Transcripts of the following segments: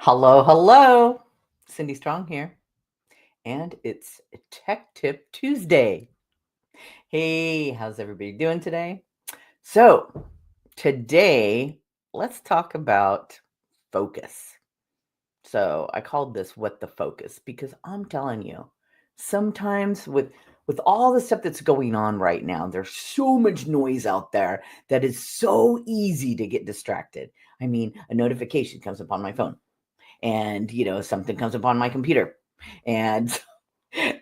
Hello, hello. Cindy Strong here, and it's Tech Tip Tuesday. Hey, how's everybody doing today? So, today, let's talk about focus. So, I called this What the Focus because I'm telling you, sometimes with all the stuff that's going on right now, there's so much noise out there that is so easy to get distracted. I mean, a notification comes up on my phone and something comes upon my computer and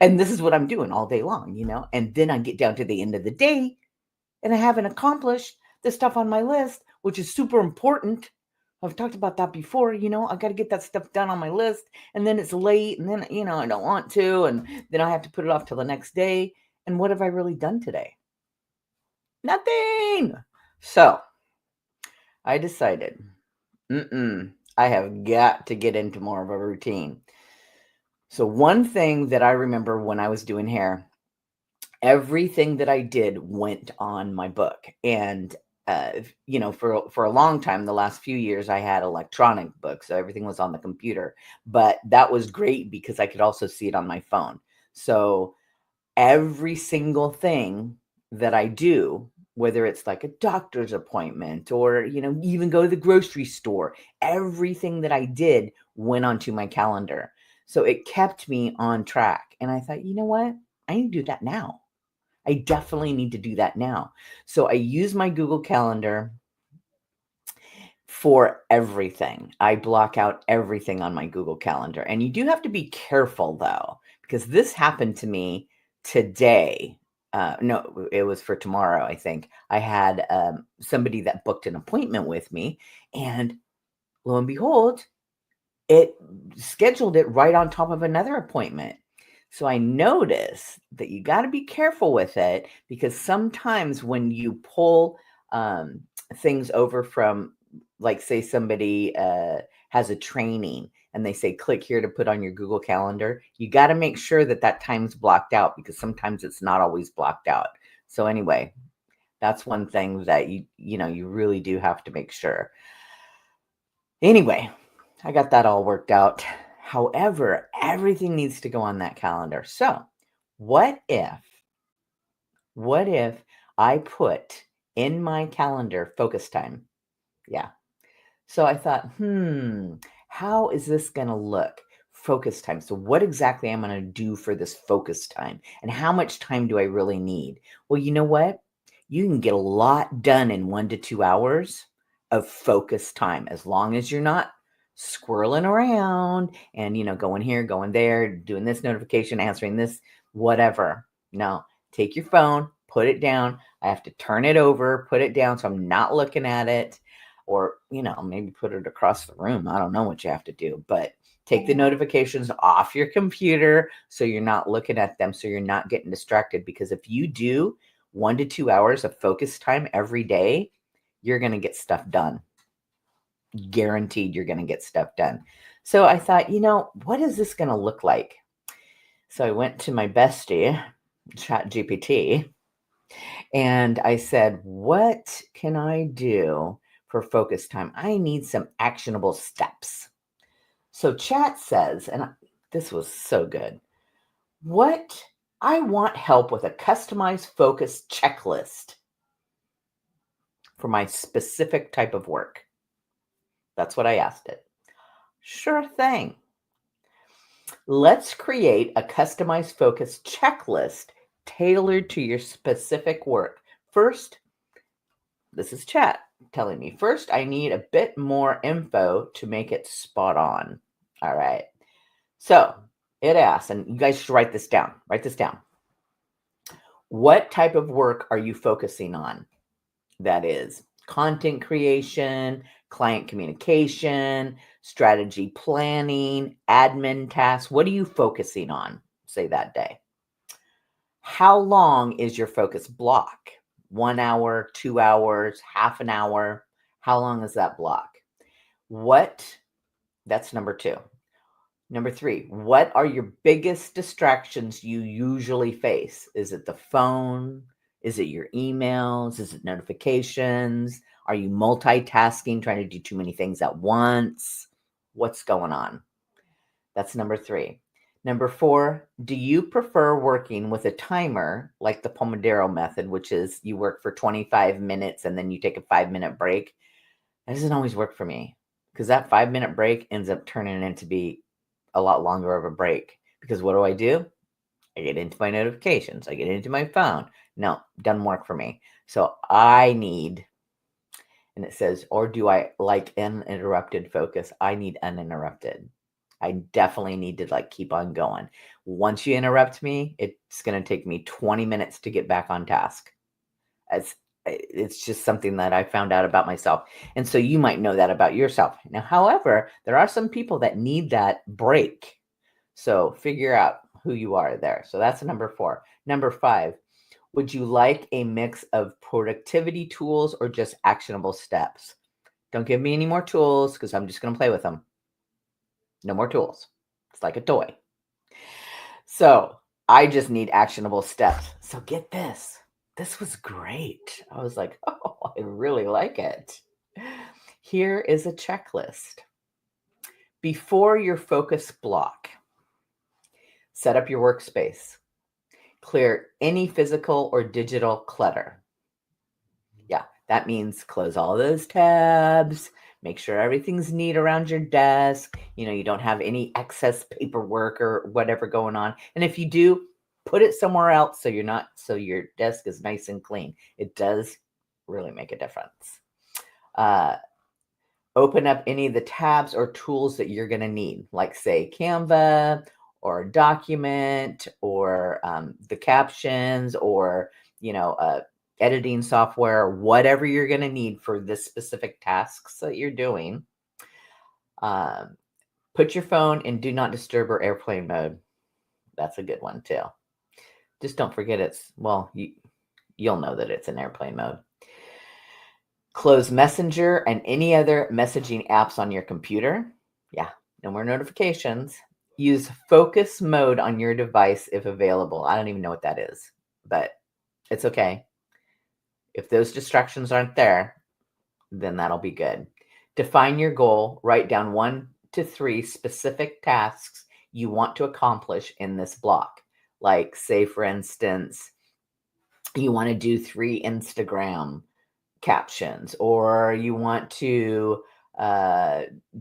and this is what I'm doing all day long, and then I get down to the end of the day and I haven't accomplished the stuff on my list, which is super important. I've talked about that before. I got to get that stuff done on my list, and then it's late, and then I don't want to, and then I have to put it off till the next day. And what have I really done today? Nothing. So I decided I have got to get into more of a routine. So one thing that I remember when I was doing hair, everything that I did went on my book. And for a long time, the last few years, I had electronic books, so everything was on the computer. But that was great because I could also see it on my phone. So every single thing that I do, whether it's like a doctor's appointment or, even go to the grocery store, everything that I did went onto my calendar. So it kept me on track. And I thought, you know what? I need to do that now. I definitely need to do that now. So I use my Google Calendar for everything. I block out everything on my Google Calendar. And you do have to be careful though, because this happened to me today. No, it was for tomorrow, I think. I had somebody that booked an appointment with me, and lo and behold, it scheduled it right on top of another appointment. So I noticed that you got to be careful with it, because sometimes when you pull things over from, like, say somebody has a training and they say click here to put on your Google Calendar, you got to make sure that that time's blocked out, because sometimes it's not always blocked out. So anyway, that's one thing that you really do have to make sure. Anyway, I got that all worked out. However, everything needs to go on that calendar. So what if I put in my calendar focus time? Yeah. So I thought, how is this going to look? Focus time. So what exactly am I going to do for this focus time? And how much time do I really need? Well, you know what? You can get a lot done in 1 to 2 hours of focus time, as long as you're not squirreling around and, going here, going there, doing this notification, answering this, whatever. No, take your phone, put it down. I have to turn it over, put it down so I'm not looking at it, or, maybe put it across the room. I don't know what you have to do, but take the notifications off your computer so you're not looking at them, so you're not getting distracted. Because if you do 1 to 2 hours of focus time every day, you're going to get stuff done. Guaranteed you're going to get stuff done. So I thought, what is this going to look like? So I went to my bestie, ChatGPT, and I said, what can I do for focus time? I need some actionable steps. So Chat says, and this was so good, I want help with a customized focus checklist for my specific type of work. That's what I asked it. Sure thing. Let's create a customized focus checklist tailored to your specific work. First, this is Chat telling me, first, I need a bit more info to make it spot on. All right. So it asks, and you guys should write this down. Write this down. What type of work are you focusing on? That is content creation, client communication, strategy planning, admin tasks. What are you focusing on, say, that day? How long is your focus block? 1 hour, 2 hours, half an hour? How long is that block? That's number 2. Number 3, what are your biggest distractions you usually face? Is it the phone? Is it your emails? Is it notifications? Are you multitasking, trying to do too many things at once? What's going on? That's number 3. Number 4, do you prefer working with a timer like the Pomodoro method, which is you work for 25 minutes and then you take a 5-minute break? That doesn't always work for me because that 5-minute break ends up turning into be a lot longer of a break. Because what do? I get into my notifications. I get into my phone. No, doesn't work for me. So I need, and it says, or do I like uninterrupted focus? I need uninterrupted. I definitely need to like keep on going. Once you interrupt me, it's going to take me 20 minutes to get back on task. It's just something that I found out about myself. And so you might know that about yourself. Now, however, there are some people that need that break. So figure out who you are there. So that's number 4. Number 5, would you like a mix of productivity tools or just actionable steps? Don't give me any more tools because I'm just going to play with them. No more tools. It's like a toy. So I just need actionable steps. So get this. This was great. I was like, oh, I really like it. Here is a checklist. Before your focus block, set up your workspace. Clear any physical or digital clutter. Yeah, that means close all those tabs, make sure everything's neat around your desk. You don't have any excess paperwork or whatever going on. And if you do, put it somewhere else so your desk is nice and clean. It does really make a difference. Uh, Open up any of the tabs or tools that you're going to need, like say Canva or a document or the captions or, editing software, whatever you're going to need for this specific tasks that you're doing. Put your phone in do not disturb or airplane mode. That's a good one too. Just don't forget you'll know that it's in airplane mode. Close Messenger and any other messaging apps on your computer. Yeah, no more notifications. Use focus mode on your device if available. I don't even know what that is, but it's okay. If those distractions aren't there, then that'll be good. Define your goal. Write down 1 to 3 specific tasks you want to accomplish in this block. Like, say, for instance, you want to do 3 Instagram captions, or you want to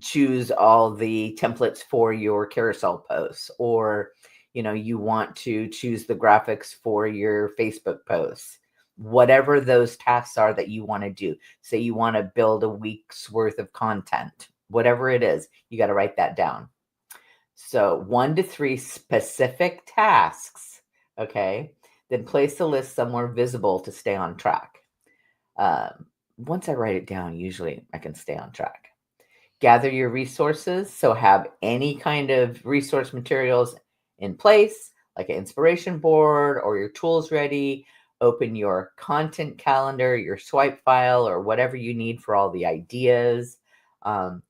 choose all the templates for your carousel posts, or you want to choose the graphics for your Facebook posts. Whatever those tasks are that you want to do. Say you want to build a week's worth of content, whatever it is, you got to write that down. So 1 to 3 specific tasks, okay? Then place the list somewhere visible to stay on track. Once I write it down, usually I can stay on track. Gather your resources. So have any kind of resource materials in place, like an inspiration board or your tools ready. Open your content calendar, your swipe file, or whatever you need for all the ideas. And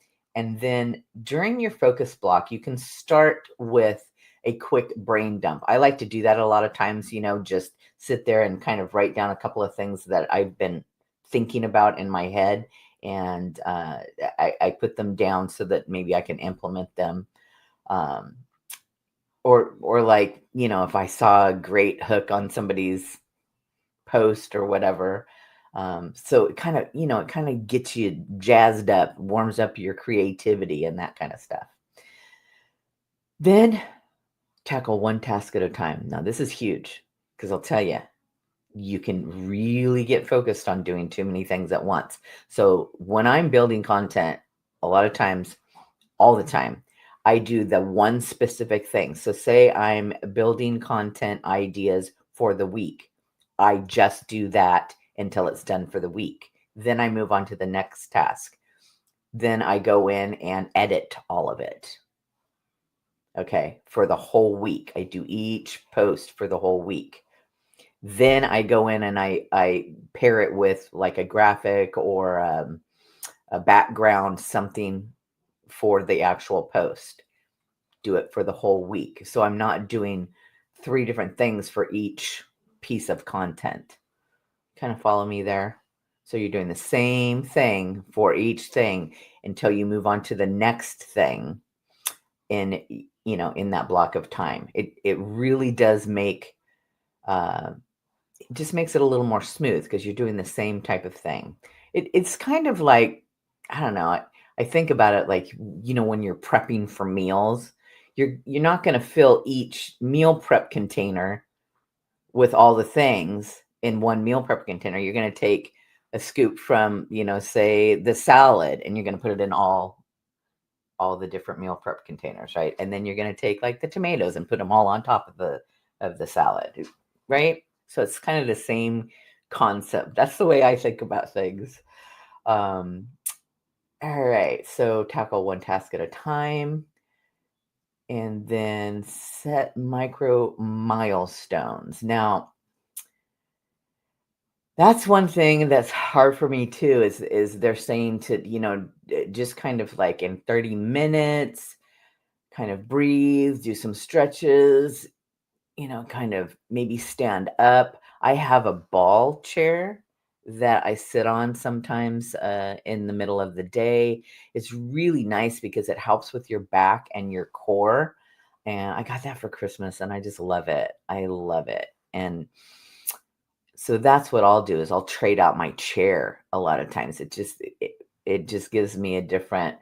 then during your focus block, you can start with a quick brain dump. I like to do that a lot of times, just sit there and kind of write down a couple of things that I've been thinking about in my head, and I put them down so that maybe I can implement them. Or like, if I saw a great hook on somebody's post or whatever. So it kind of gets you jazzed up, warms up your creativity and that kind of stuff. Then tackle one task at a time. Now this is huge because I'll tell you, you can really get focused on doing too many things at once. So when I'm building content, a lot of times, all the time, I do the one specific thing. So say I'm building content ideas for the week. I just do that until it's done for the week. Then I move on to the next task. Then I go in and edit all of it. Okay, for the whole week. I do each post for the whole week. Then I go in and I pair it with like a graphic or a background, something for the actual post. Do it for the whole week. So I'm not doing 3 different things for each piece of content. Kind of follow me there? So you're doing the same thing for each thing until you move on to the next thing in in that block of time. It really does make it just makes it a little more smooth because you're doing the same type of thing. It's kind of like, I don't know, I think about it like, when you're prepping for meals, you're not going to fill each meal prep container with all the things in one meal prep container. You're going to take a scoop from, say the salad, and you're going to put it in all the different meal prep containers, right? And then you're going to take like the tomatoes and put them all on top of the salad, right? So it's kind of the same concept. That's the way I think about things. Um, all right, so tackle one task at a time, and then set micro milestones. Now, that's one thing that's hard for me too, is they're saying to, just kind of like in 30 minutes, kind of breathe, do some stretches, kind of maybe stand up. I have a ball chair that I sit on sometimes in the middle of the day. It's really nice because it helps with your back and your core. And I got that for Christmas and I just love it. I love it. And so that's what I'll do is I'll trade out my chair a lot of times. It just gives me a different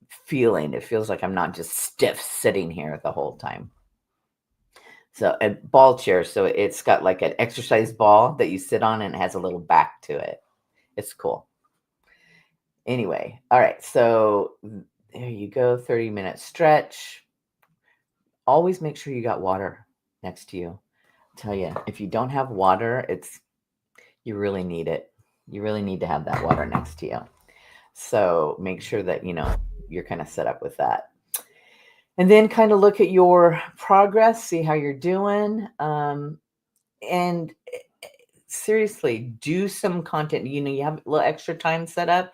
feeling. It feels like I'm not just stiff sitting here the whole time. So a ball chair, so it's got like an exercise ball that you sit on and it has a little back to it. It's cool. Anyway, all right. So there you go, 30-minute stretch. Always make sure you got water next to you. I'll tell you, if you don't have water, you really need it. You really need to have that water next to you. So make sure that, you're kind of set up with that. And then kind of look at your progress, see how you're doing. And seriously, do some content. You have a little extra time set up.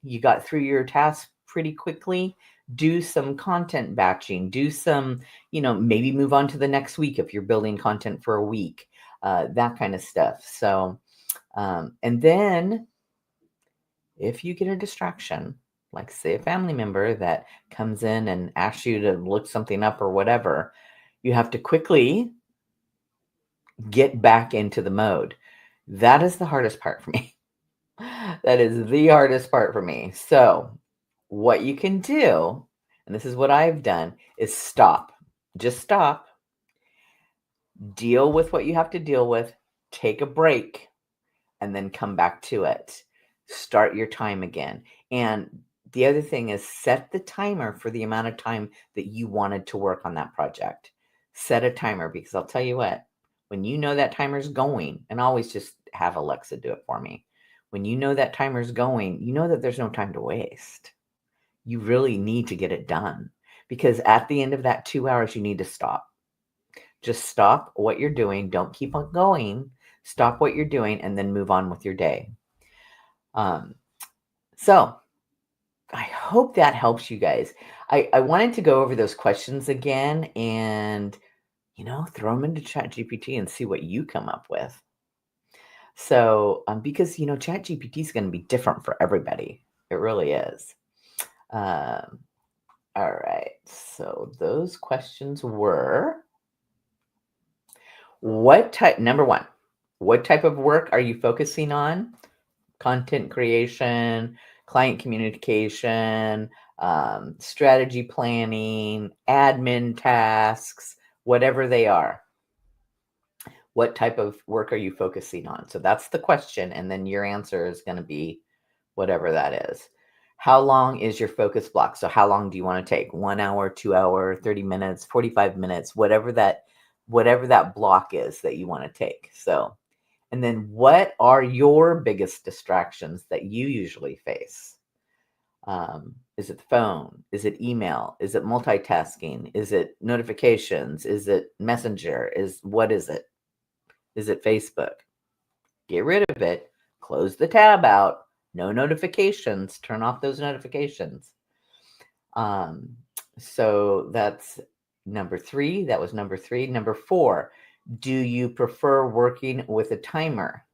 You got through your task pretty quickly. Do some content batching. Do some, maybe move on to the next week if you're building content for a week, that kind of stuff. So, and then if you get a distraction, like say a family member that comes in and asks you to look something up or whatever, you have to quickly get back into the mode. That is the hardest part for me. That is the hardest part for me. So, what you can do, and this is what I've done, is stop. Just stop. Deal with what you have to deal with. Take a break and then come back to it. Start your time again. And the other thing is set the timer for the amount of time that you wanted to work on that project. Set a timer because I'll tell you what, when you know that timer's going, and always just have Alexa do it for me. When you know that timer's going, you know that there's no time to waste. You really need to get it done because at the end of that 2 hours, you need to stop. Just stop what you're doing. Don't keep on going. Stop what you're doing and then move on with your day. So I hope that helps you guys. I wanted to go over those questions again and, throw them into ChatGPT and see what you come up with. So, because, ChatGPT is going to be different for everybody. It really is. Um, all right. So those questions were, number one, what type of work are you focusing on? Content creation, client communication, strategy planning, admin tasks, whatever they are. What type of work are you focusing on? So that's the question. And then your answer is going to be whatever that is. How long is your focus block? So how long do you want to take? 1 hour, 2 hour, 30 minutes, 45 minutes, whatever that block is that you want to take. So, and then what are your biggest distractions that you usually face? Is it the phone? Is it email? Is it multitasking? Is it notifications? Is it Messenger? What is it? Is it Facebook? Get rid of it. Close the tab out. No notifications. Turn off those notifications. So that's number 3. That was number 3. Number 4, do you prefer working with a timer?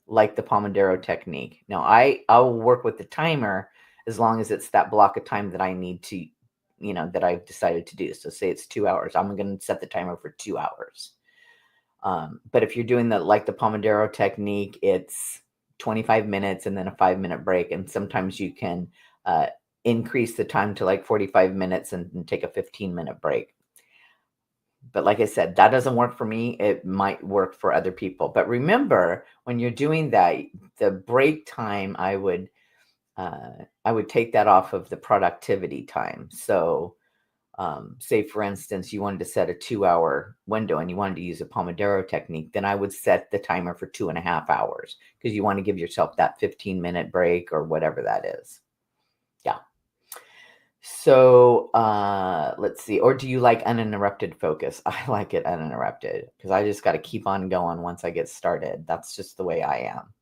like the Pomodoro technique. Now, I'll work with the timer as long as it's that block of time that I need to, that I've decided to do. So say it's 2 hours. I'm going to set the timer for 2 hours. But if you're doing the Pomodoro technique, it's 25 minutes and then a 5-minute break. And sometimes you can increase the time to like 45 minutes and take a 15-minute break. But like I said, that doesn't work for me. It might work for other people. But remember, when you're doing that, the break time, I would take that off of the productivity time. So say for instance, you wanted to set a 2-hour window and you wanted to use a Pomodoro technique, then I would set the timer for 2.5 hours because you want to give yourself that 15-minute break or whatever that is. Yeah. So let's see. Or do you like uninterrupted focus? I like it uninterrupted because I just got to keep on going once I get started. That's just the way I am.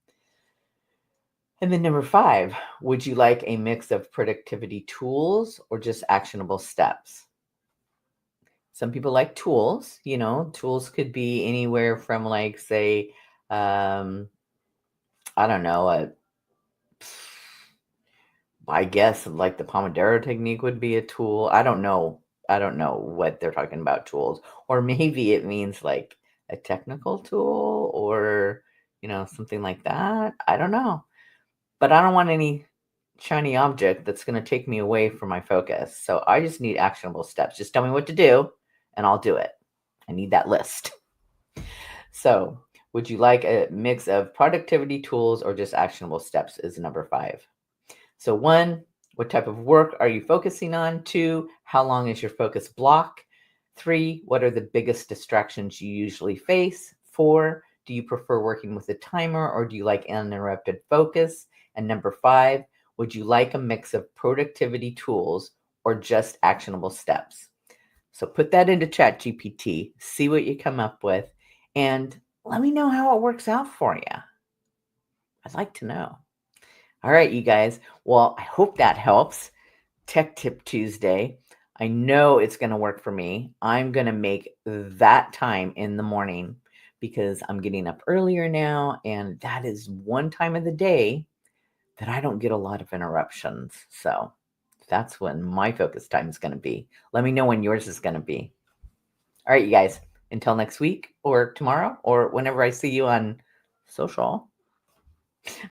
And then number 5, would you like a mix of productivity tools or just actionable steps? Some people like tools. Tools could be anywhere from like, say, I don't know, I guess like the Pomodoro technique would be a tool. I don't know. I don't know what they're talking about tools. Or maybe it means like a technical tool or, something like that. I don't know. But I don't want any shiny object that's going to take me away from my focus. So I just need actionable steps. Just tell me what to do and I'll do it. I need that list. So, would you like a mix of productivity tools or just actionable steps is number 5. So 1, what type of work are you focusing on? 2, how long is your focus block? 3, what are the biggest distractions you usually face? 4, do you prefer working with a timer or do you like uninterrupted focus? And number 5, would you like a mix of productivity tools or just actionable steps? So put that into ChatGPT, see what you come up with, and let me know how it works out for you. I'd like to know. All right, you guys. Well, I hope that helps. Tech Tip Tuesday. I know it's going to work for me. I'm going to make that time in the morning because I'm getting up earlier now, and that is one time of the day that I don't get a lot of interruptions. So that's when my focus time is going to be. Let me know when yours is going to be. All right, you guys. Until next week or tomorrow or whenever I see you on social.